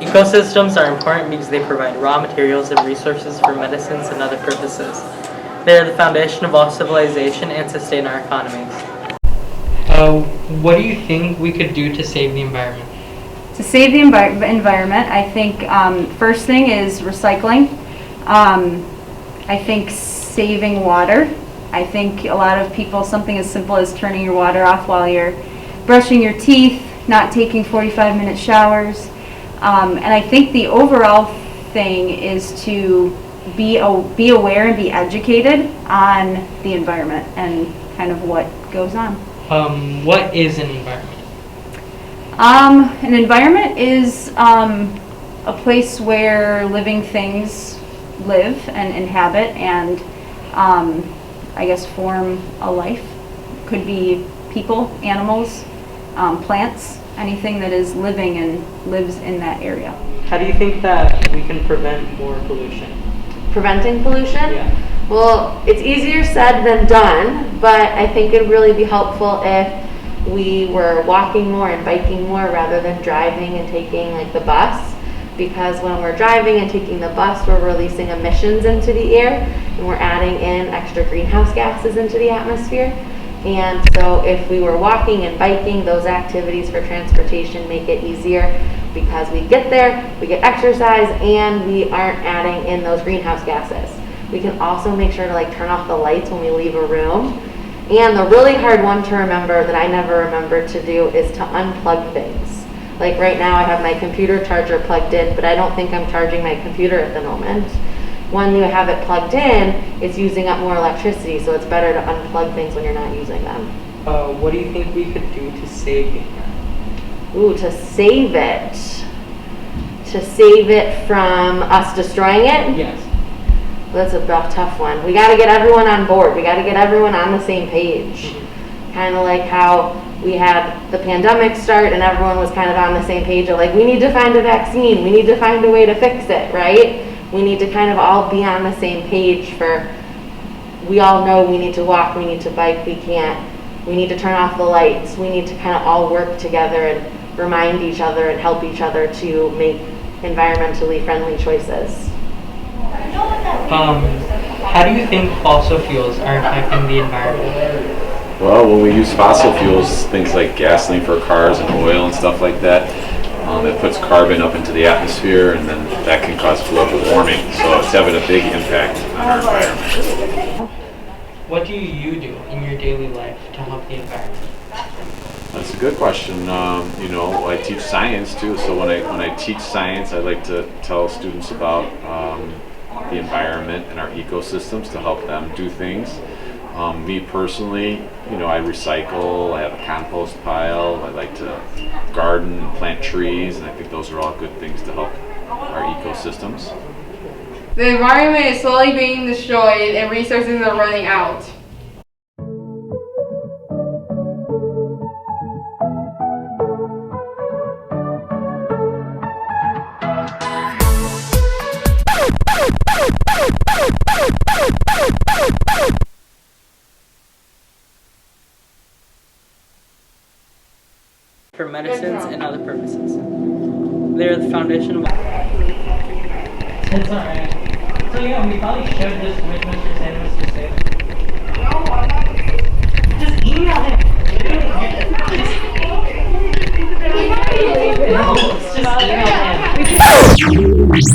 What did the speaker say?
Ecosystems are important because they provide raw materials and resources for medicines and other purposes. They are the foundation of all civilization and sustain our economies. What do you think we could do to save the environment? To save the environment, I think first thing is recycling. I think saving water. I think a lot of people, something as simple as turning your water off while you're brushing your teeth, not taking 45-minute showers. And I think the overall thing is to be aware and be educated on the environment and kind of what goes on. What is an environment? An environment is a place where living things live and inhabit and I guess form a life. Could be people, animals, plants, anything that is living and lives in that area. How do you think that we can prevent more pollution? Preventing pollution? Yeah. Well, it's easier said than done, but I think it'd really be helpful if we were walking more and biking more rather than driving and taking like the bus, because when we're driving and taking the bus, we're releasing emissions into the air and we're adding in extra greenhouse gases into the atmosphere. And so if we were walking and biking, those activities for transportation make it easier because we get there, we get exercise, and we aren't adding in those greenhouse gases. We can also make sure to like turn off the lights when we leave a room. And the really hard one to remember that I never remembered to do is to unplug things. Like right now I have my computer charger plugged in, but I don't think I'm charging my computer at the moment. When you have it plugged in, it's using up more electricity, so it's better to unplug things when you're not using them. What do you think we could do to save the environment? Ooh, to save it. To save it from us destroying it? Yes. That's a tough one. We got to get everyone on board. We got to get everyone on the same page. Kind of like how we had the pandemic start and everyone was kind of on the same page of like, we need to find a vaccine. We need to find a way to fix it, right? We need to kind of all be on the same page for, we all know we need to walk, we need to bike, we need to turn off the lights. We need to kind of all work together and remind each other and help each other to make environmentally friendly choices. How do you think fossil fuels are affecting the environment? Well, when we use fossil fuels, things like gasoline for cars and oil and stuff like that, it puts carbon up into the atmosphere, and then that can cause global warming. So it's having a big impact on our environment. What do you do in your daily life to help the environment? That's a good question. I teach science too, so when I teach science, I like to tell students about the environment and our ecosystems to help them do things. Me personally, I recycle, I have a compost pile, I like to garden and plant trees, and I think those are all good things to help our ecosystems. The environment is slowly being destroyed and resources are running out. For medicines and other purposes. They are the foundation of... It's alright. So yeah, we probably should just wish Mr. Sanders to say. Just email him. Just email him.